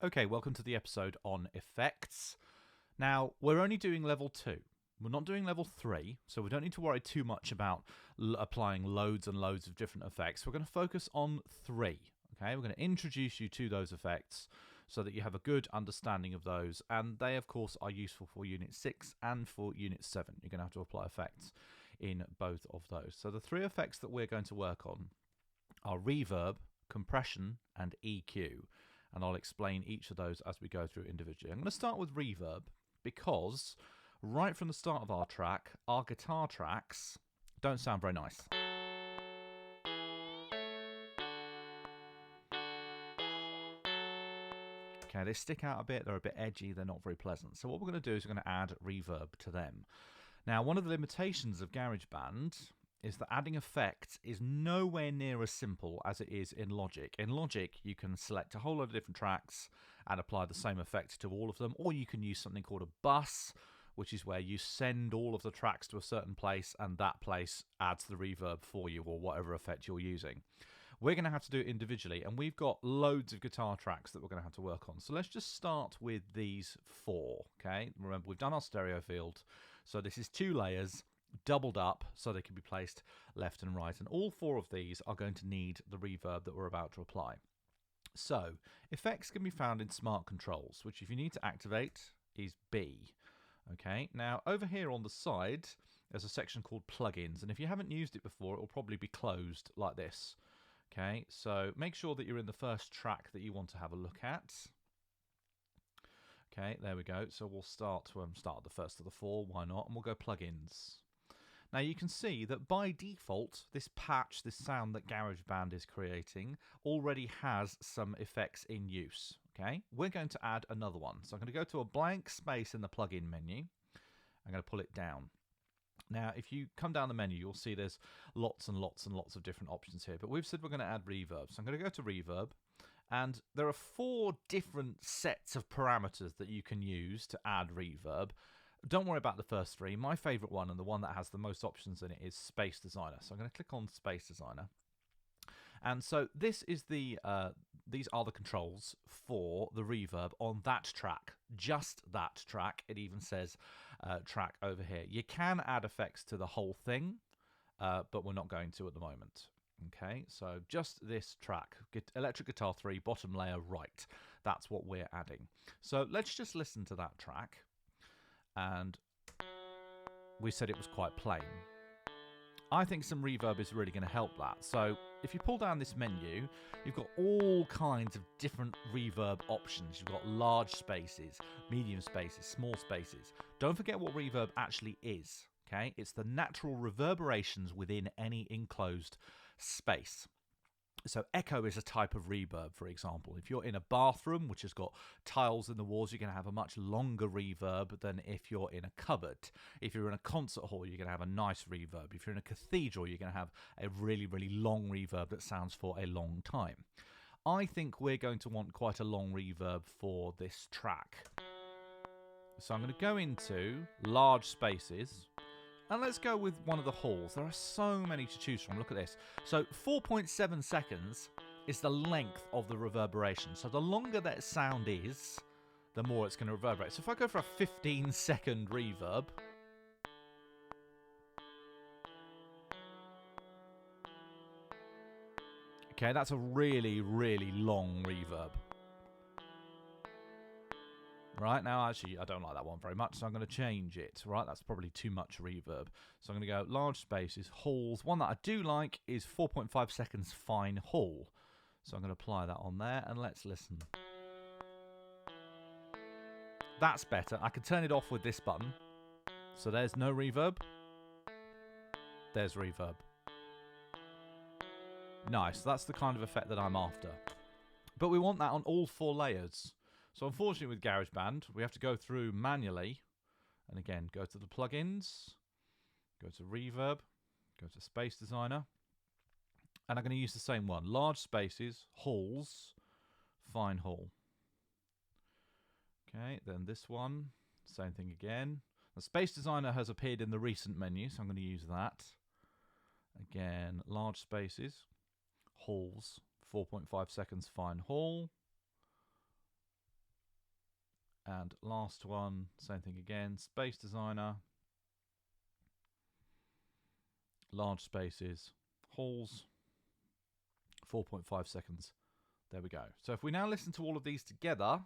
Okay, welcome to the episode on effects. Now, we're only doing level 2. We're not doing level 3, so we don't need to worry too much about applying loads and loads of different effects. We're going to focus on 3. Okay, we're going to introduce you to those effects so that you have a good understanding of those, and they, of course, are useful for Unit 6 and for Unit 7. You're going to have to apply effects in both of those. So the 3 effects that we're going to work on are reverb, compression, and EQ. And I'll explain each of those as we go through individually. I'm going to start with reverb because right from the start of our track, our guitar tracks don't sound very nice. Okay, they stick out a bit, they're a bit edgy, they're not very pleasant. So what we're going to do is we're going to add reverb to them. Now, one of the limitations of GarageBand is that adding effects is nowhere near as simple as it is in Logic. In Logic, you can select a whole lot of different tracks and apply the same effect to all of them, or you can use something called a bus, which is where you send all of the tracks to a certain place and that place adds the reverb for you or whatever effect you're using. We're going to have to do it individually, and we've got loads of guitar tracks that we're going to have to work on. So let's just start with these 4, okay? Remember, we've done our stereo field, so this is 2 layers, doubled up so they can be placed left and right, and all 4 of these are going to need the reverb that we're about to apply. So effects can be found in smart controls, which if you need to activate is B. Okay, now over here on the side there's a section called plugins, and if you haven't used it before it will probably be closed like this. Okay, so make sure that you're in the first track that you want to have a look at. Okay, there we go. So we'll start at the first of the 4, why not, and we'll go plugins. Now you can see that by default, this patch, this sound that GarageBand is creating, already has some effects in use. Okay, we're going to add another one. So I'm going to go to a blank space in the plugin menu. I'm going to pull it down. Now, if you come down the menu, you'll see there's lots and lots and lots of different options here. But we've said we're going to add reverb. So I'm going to go to reverb. And there are 4 different sets of parameters that you can use to add reverb. Don't worry about the first 3. My favorite one, and the one that has the most options in it, is Space Designer. So I'm going to click on Space Designer. And so this is these are the controls for the reverb on that track, just that track. It even says track over here. You can add effects to the whole thing, but we're not going to at the moment. Okay, so just this track, electric guitar 3, bottom layer right. That's what we're adding. So let's just listen to that track. And we said it was quite plain. I think some reverb is really going to help that. So if you pull down this menu, you've got all kinds of different reverb options. You've got large spaces, medium spaces, small spaces. Don't forget what reverb actually is. Okay, it's the natural reverberations within any enclosed space. So echo is a type of reverb, for example. If you're in a bathroom which has got tiles in the walls, you're going to have a much longer reverb than if you're in a cupboard. If you're in a concert hall, you're going to have a nice reverb. If you're in a cathedral, you're going to have a really, really long reverb that sounds for a long time. I think we're going to want quite a long reverb for this track. So I'm going to go into large spaces. And let's go with one of the halls. There are so many to choose from. Look at this. So 4.7 seconds is the length of the reverberation. So the longer that sound is, the more it's going to reverberate. So if I go for a 15-second reverb, okay, that's a really, really long reverb. Right, now actually I don't like that one very much, so I'm going to change it. Right, that's probably too much reverb. So I'm going to go large spaces, halls. One that I do like is 4.5 seconds fine hall. So I'm going to apply that on there, and let's listen. That's better. I can turn it off with this button. So there's no reverb. There's reverb. Nice, that's the kind of effect that I'm after. But we want that on all 4 layers. So unfortunately with GarageBand, we have to go through manually, and again, go to the plugins, go to reverb, go to Space Designer, and I'm going to use the same one, large spaces, halls, fine hall. Okay, then this one, same thing again. The Space Designer has appeared in the recent menu, so I'm going to use that. Again, large spaces, halls, 4.5 seconds fine hall. And last one, same thing again, Space Designer, large spaces, halls, 4.5 seconds. There we go. So if we now listen to all of these together,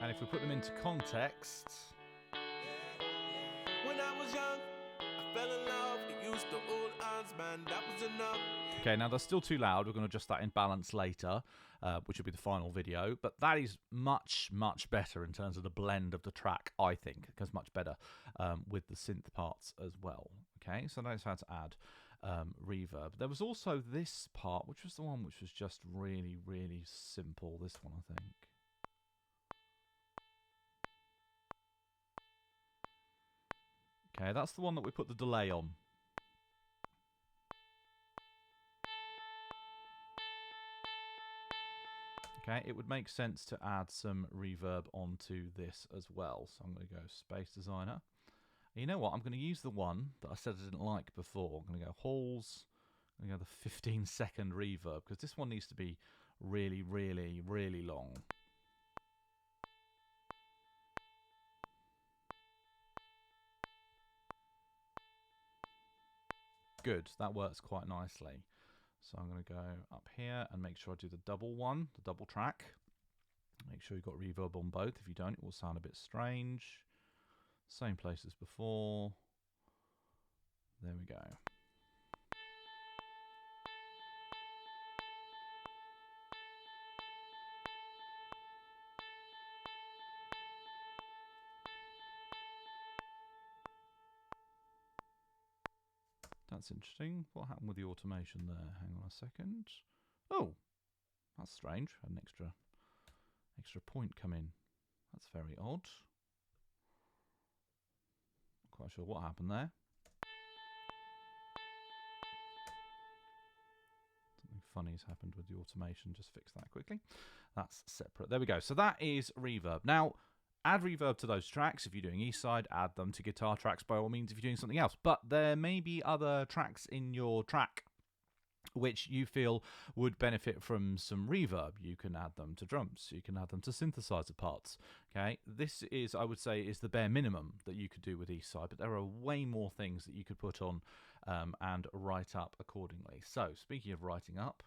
and if we put them into context. When I was young, I fell in love. It used the old odds, man. That was enough. Okay, now they're still too loud. We're going to adjust that in balance later, which will be the final video. But that is much, much better in terms of the blend of the track, I think. It goes much better with the synth parts as well. Okay, so that's how to add reverb. There was also this part, which was the one which was just really, really simple. This one, I think. Okay, that's the one that we put the delay on. Okay, it would make sense to add some reverb onto this as well. So I'm going to go Space Designer. And you know what? I'm going to use the one that I said I didn't like before. I'm going to go Halls. I'm going to go the 15-second reverb, because this one needs to be really, really, really long. Good, that works quite nicely. So I'm going to go up here and make sure I do the double one, the double track. Make sure you've got reverb on both. If you don't, it will sound a bit strange. Same place as before. There we go. That's interesting. What happened with the automation there? Hang on a second. Oh, that's strange. An extra point come in. That's very odd. Not quite sure what happened there. Something funny's happened with the automation. Just fix that quickly. That's separate. There we go. So that is reverb. Now, add reverb to those tracks. If you're doing E-side, add them to guitar tracks by all means if you're doing something else. But there may be other tracks in your track which you feel would benefit from some reverb. You can add them to drums. You can add them to synthesizer parts. Okay, this is, I would say, is the bare minimum that you could do with E-side, but there are way more things that you could put on and write up accordingly. So, speaking of writing up,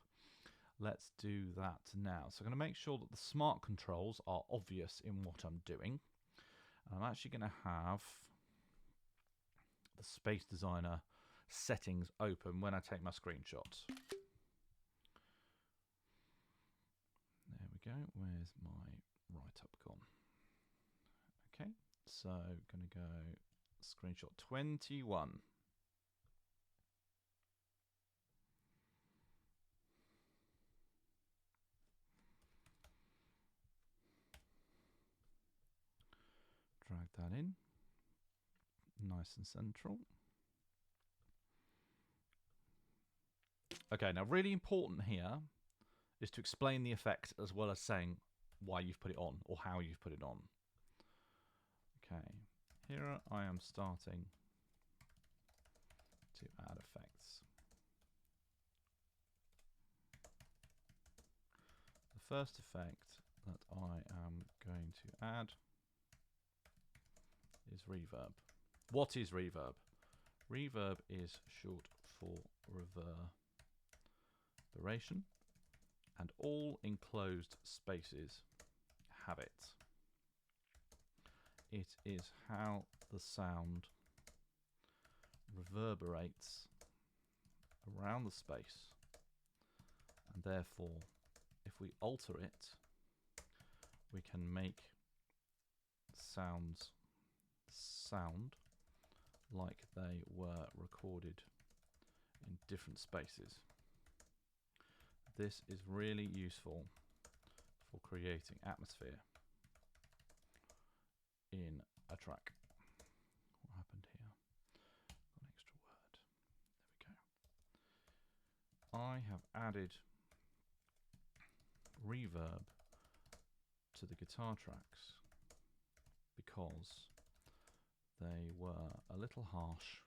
let's do that now. So I'm going to make sure that the smart controls are obvious in what I'm doing. I'm actually going to have the Space Designer settings open when I take my screenshots. There we go. Where's my write-up gone? Okay, so going to go screenshot 21. Drag that in, nice and central. Okay, now really important here is to explain the effect as well as saying why you've put it on or how you've put it on. Okay, here I am starting to add effects. The first effect that I am going to add is reverb. What is reverb? Reverb is short for reverberation, and all enclosed spaces have it. It is how the sound reverberates around the space, and therefore if we alter it, we can make sounds sound like they were recorded in different spaces. This is really useful for creating atmosphere in a track. What happened here? Got an extra word. There we go. I have added reverb to the guitar tracks because they were a little harsh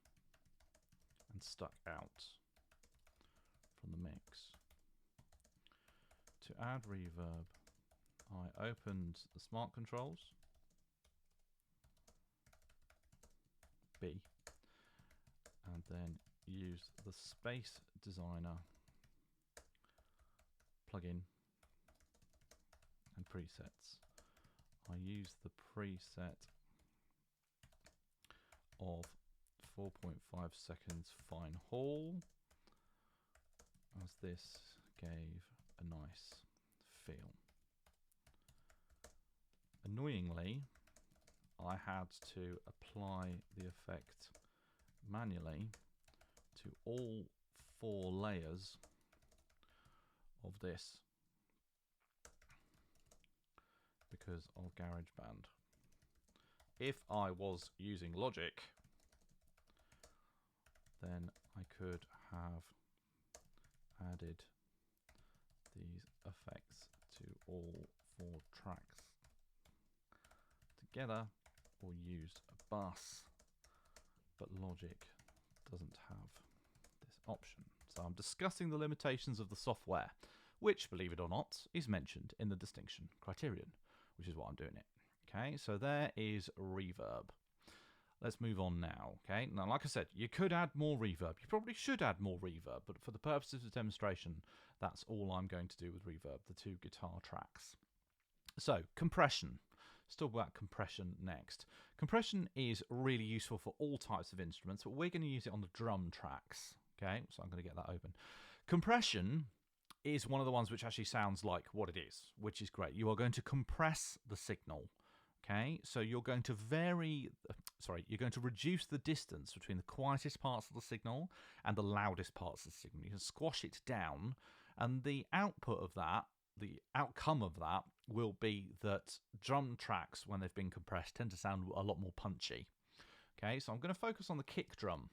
and stuck out mix. To add reverb, I opened the Smart Controls, B, and then used the Space Designer plugin and presets. I used the preset of 4.5 seconds fine haul, as this gave a nice feel. Annoyingly, I had to apply the effect manually to all 4 layers of this because of GarageBand. If I was using Logic, then I could have added these effects to all 4 tracks together or used a bus, but Logic doesn't have this option. So I'm discussing the limitations of the software, which, believe it or not, is mentioned in the distinction criterion, which is why I'm doing it. Okay, so there is reverb. Let's move on now. Okay, now like I said, you could add more reverb. You probably should add more reverb, but for the purposes of demonstration, that's all I'm going to do with reverb, the 2 guitar tracks. So, compression. Let's talk about compression next. Compression is really useful for all types of instruments, but we're going to use it on the drum tracks. Okay, so I'm going to get that open. Compression is one of the ones which actually sounds like what it is, which is great. You are going to compress the signal. Okay, so you're going to you're going to reduce the distance between the quietest parts of the signal and the loudest parts of the signal. You can squash it down, and the output of that, the outcome of that, will be that drum tracks, when they've been compressed, tend to sound a lot more punchy. Okay, so I'm going to focus on the kick drum.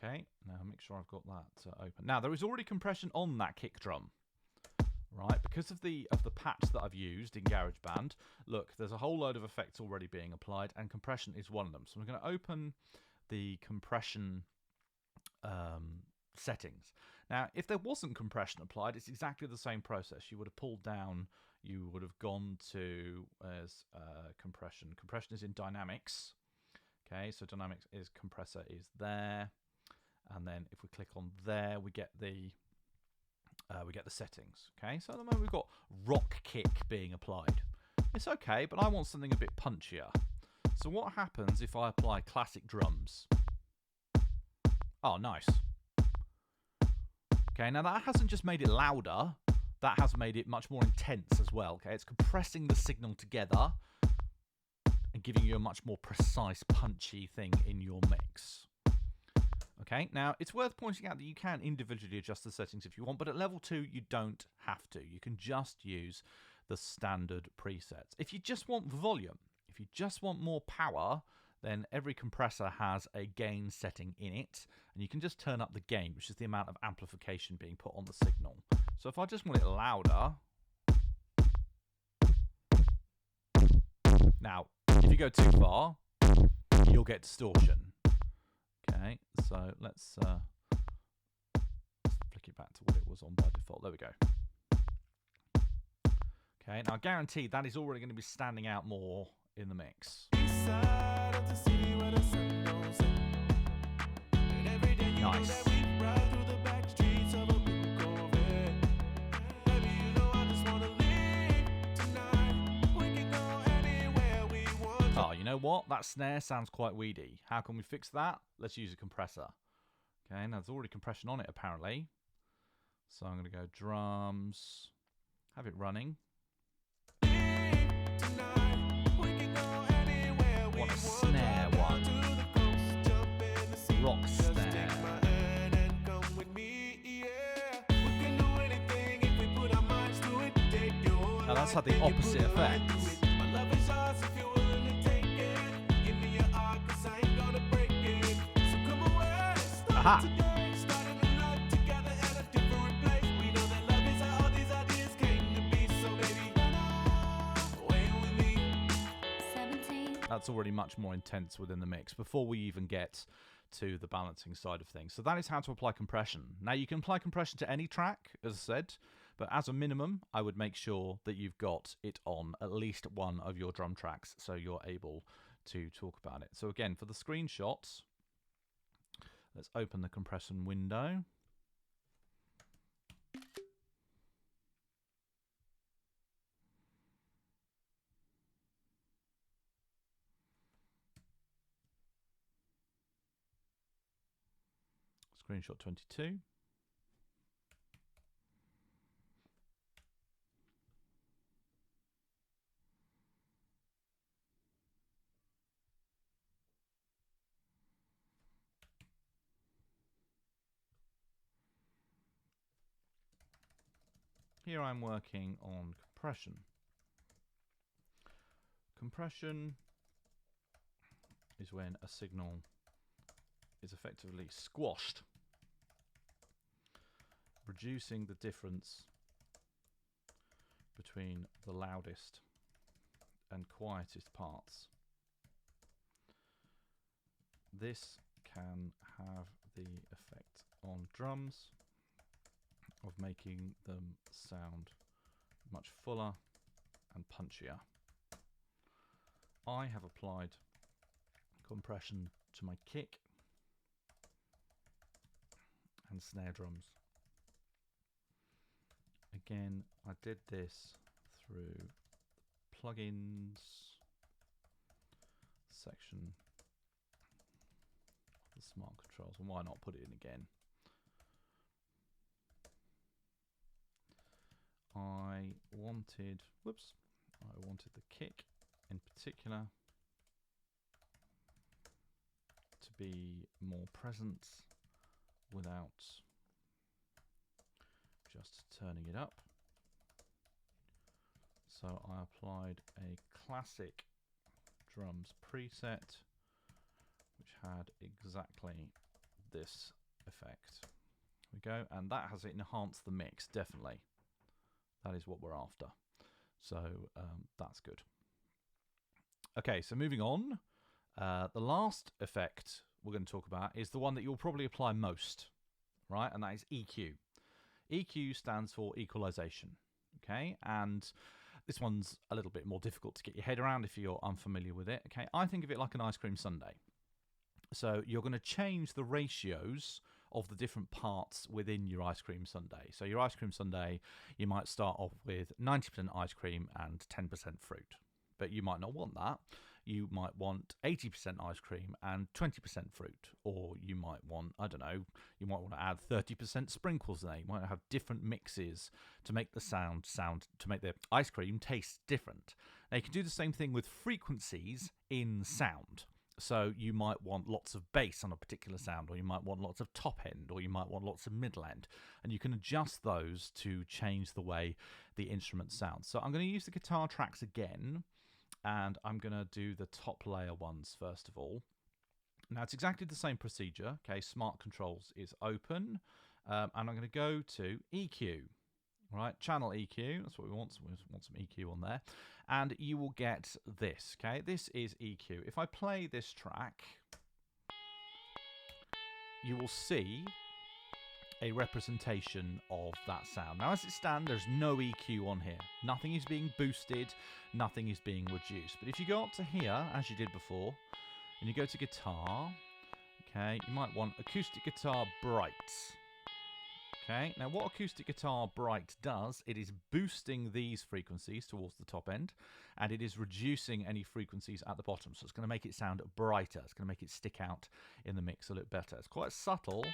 Okay, now make sure I've got that open. Now there is already compression on that kick drum, right? Because of the patch that I've used in GarageBand. Look, there's a whole load of effects already being applied, and compression is one of them. So I'm going to open the compression settings. Now, if there wasn't compression applied, it's exactly the same process. You would have pulled down. You would have gone to compression. Compression is in dynamics. Okay, so dynamics is compressor is there. And then if we click on there, we get the settings. Okay, so at the moment we've got rock kick being applied. It's okay, but I want something a bit punchier. So what happens if I apply classic drums? Oh, nice. Okay, now that hasn't just made it louder, that has made it much more intense as well. Okay, it's compressing the signal together and giving you a much more precise, punchy thing in your mix. Okay, now it's worth pointing out that you can individually adjust the settings if you want, but at level 2 you don't have to. You can just use the standard presets. If you just want volume, if you just want more power, then every compressor has a gain setting in it, and you can just turn up the gain, which is the amount of amplification being put on the signal. So if I just want it louder, now if you go too far, you'll get distortion. Okay, so let's flick it back to what it was on by default. There we go. Okay, now guaranteed that is already going to be standing out more in the mix. Nice. Oh, you know what? That snare sounds quite weedy. How can we fix that? Let's use a compressor. Okay, now there's already compression on it apparently. So I'm going to go drums, have it running. Want a snare one. Rock snare. Now that's had the opposite effect. Aha! That's already much more intense within the mix before we even get to the balancing side of things. So that is how to apply compression. Now you can apply compression to any track, as I said, but as a minimum, I would make sure that you've got it on at least one of your drum tracks so you're able to talk about it. So again, for the screenshots, let's open the compression window. Screenshot 22. Here I'm working on compression. Compression is when a signal is effectively squashed, reducing the difference between the loudest and quietest parts. This can have the effect on drums of making them sound much fuller and punchier. I have applied compression to my kick and snare drums. Again, I did this through plugins section of the smart controls, and why not put it in again? I wanted the kick in particular to be more present without just turning it up. So I applied a classic drums preset which had exactly this effect. There we go, and that has enhanced the mix, definitely. That is what we're after. So that's good. Okay, so moving on. The last effect we're going to talk about is the one that you'll probably apply most, right? And that is EQ. EQ stands for equalization, okay? And this one's a little bit more difficult to get your head around if you're unfamiliar with it, okay? I think of it like an ice cream sundae. So you're going to change the ratios of the different parts within your ice cream sundae. So your ice cream sundae, you might start off with 90% ice cream and 10% fruit. But you might not want that. You might want 80% ice cream and 20% fruit. Or you might want, I don't know, you might want to add 30% sprinkles there. You might have different mixes to make the sound to make the ice cream taste different. Now you can do the same thing with frequencies in sound. So you might want lots of bass on a particular sound, or you might want lots of top end, or you might want lots of middle end. And you can adjust those to change the way the instrument sounds. So I'm going to use the guitar tracks again, and I'm going to do the top layer ones first of all. Now it's exactly the same procedure. Okay, Smart Controls is open, and I'm going to go to EQ. Right, channel EQ, that's what we want. So we want some EQ on there. And you will get this, okay? This is EQ. If I play this track, you will see a representation of that sound. Now, as it stands, there's no EQ on here. Nothing is being boosted, nothing is being reduced. But if you go up to here, as you did before, and you go to guitar, okay, you might want acoustic guitar bright. Okay, now what acoustic guitar bright does, it is boosting these frequencies towards the top end, and it is reducing any frequencies at the bottom. So it's going to make it sound brighter. It's going to make it stick out in the mix a little better. It's quite subtle.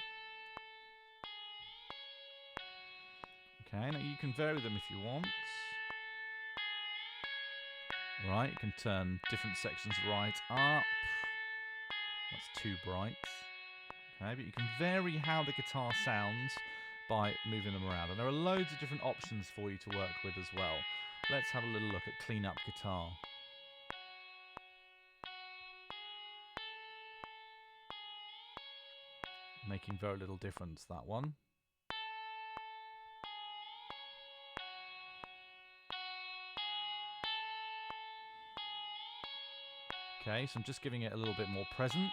Okay, now you can vary them if you want. Right, you can turn different sections right up. That's too bright. Okay, but you can vary how the guitar sounds by moving them around. And there are loads of different options for you to work with as well. Let's have a little look at Clean Up Guitar. Making very little difference, that one. Okay, so I'm just giving it a little bit more presence.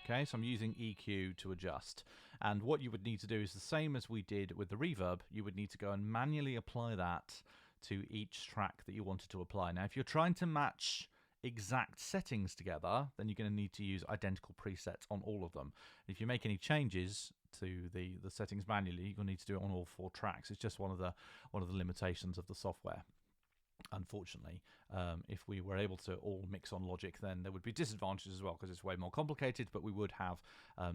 Okay, so I'm using EQ to adjust. And what you would need to do is the same as we did with the reverb. You would need to go and manually apply that to each track that you wanted to apply. Now, if you're trying to match exact settings together, then you're going to need to use identical presets on all of them. If you make any changes to the settings manually, you'll need to do it on all 4 tracks. It's just one of the limitations of the software. Unfortunately, if we were able to all mix on Logic, then there would be disadvantages as well because it's way more complicated, but we would have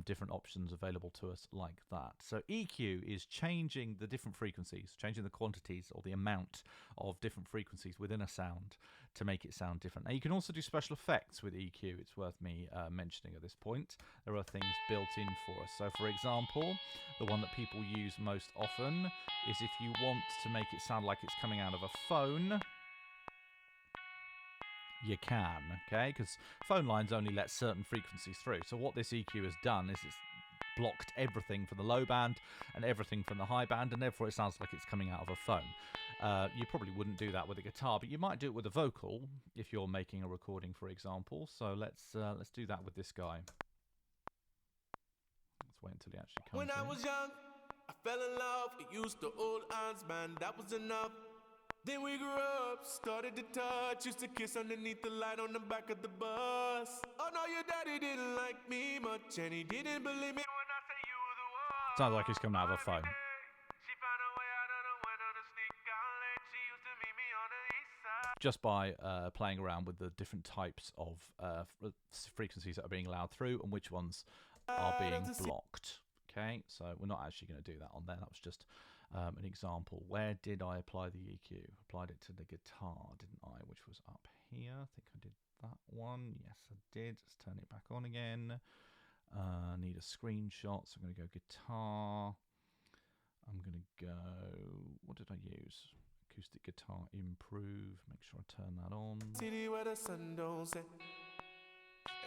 different options available to us like that. So EQ is changing the different frequencies, changing the quantities or the amount of different frequencies within a sound to make it sound different. Now, you can also do special effects with EQ. It's worth me mentioning at this point. There are things built in for us. So, for example, the one that people use most often is if you want to make it sound like it's coming out of a phone, you can, okay? Because phone lines only let certain frequencies through. So what this EQ has done is it's blocked everything from the low band and everything from the high band, and therefore it sounds like it's coming out of a phone. You probably wouldn't do that with a guitar, but you might do it with a vocal if you're making a recording, for example. So let's do that with this guy. Let's wait until he actually comes in. When I was young, I fell in love. It used to old hands, man, that was enough. Then we grew up, started to touch, used to kiss underneath the light on the back of the bus. Oh no, your daddy didn't like me much, and he didn't believe me when I said you were the one. Sounds like he's coming out of a phone. She found a way out of the window to sneak out late. She used to meet me on the east side. Just by playing around with the different types of frequencies that are being allowed through and which ones are being blocked. Okay, so we're not actually going to do that on there. That was just an example. Where did I apply the EQ? Applied it to the guitar, didn't I? Which was up here. I think I did that one. Yes, I did. Let's turn it back on again. Need a screenshot, so I'm going to go guitar. I'm going to go, what did I use? Acoustic guitar improve. Make sure I turn that on. City where the sun don't set,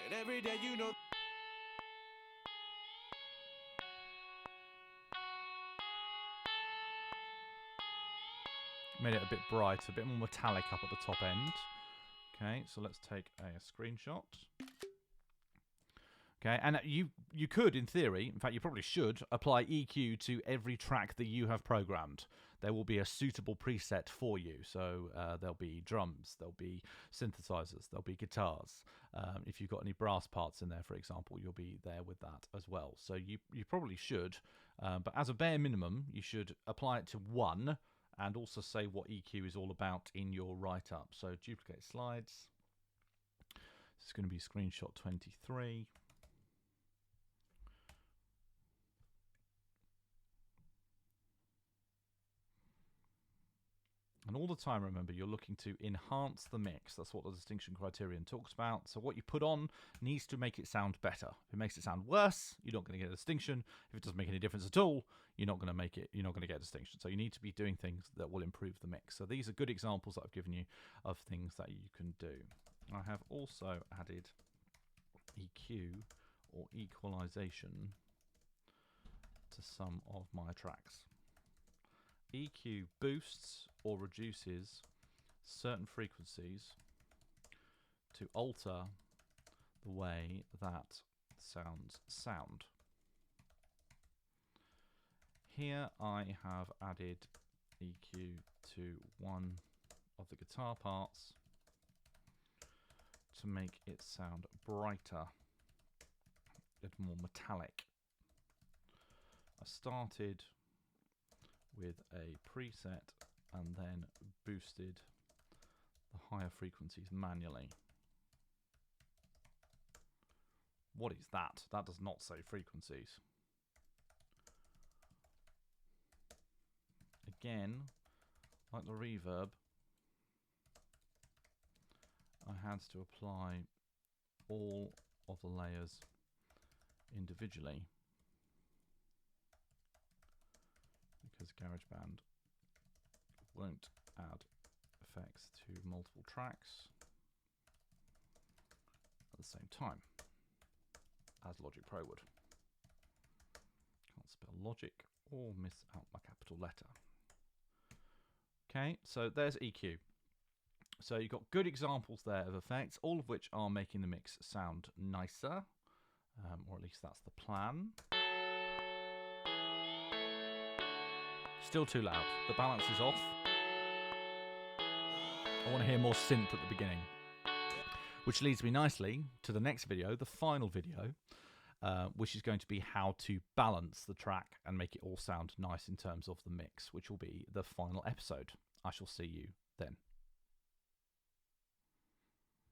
and every day you know. Made it a bit bright, a bit more metallic up at the top end. Okay, so let's take a screenshot. Okay, and you could, in theory, in fact you probably should, apply EQ to every track that you have programmed. There will be a suitable preset for you. So there'll be drums, there'll be synthesizers, there'll be guitars. If you've got any brass parts in there, for example, you'll be there with that as well. So you probably should, but as a bare minimum, you should apply it to one and also say what EQ is all about in your write-up. So duplicate slides. This is going to be screenshot 23. And all the time, remember, you're looking to enhance the mix. That's what the distinction criterion talks about. So what you put on needs to make it sound better. If it makes it sound worse, you're not going to get a distinction. If it doesn't make any difference at all, you're not going to make it. You're not going to get a distinction. So you need to be doing things that will improve the mix. So these are good examples that I've given you of things that you can do. I have also added EQ or equalization to some of my tracks. EQ boosts or reduces certain frequencies to alter the way that sounds sound. Here I have added EQ to one of the guitar parts to make it sound brighter and more metallic. I started with a preset and then boosted the higher frequencies manually. What is that? That does not say frequencies. Again, like the reverb, I had to apply all of the layers individually because GarageBand won't add effects to multiple tracks at the same time as Logic Pro would. Can't That's a bit of logic, or miss out my capital letter. Okay, so there's EQ. So you've got good examples there of effects, all of which are making the mix sound nicer, or at least that's the plan. Still too loud. The balance is off. I want to hear more synth at the beginning. Which leads me nicely to the next video, the final video, which is going to be how to balance the track and make it all sound nice in terms of the mix, which will be the final episode. I shall see you then.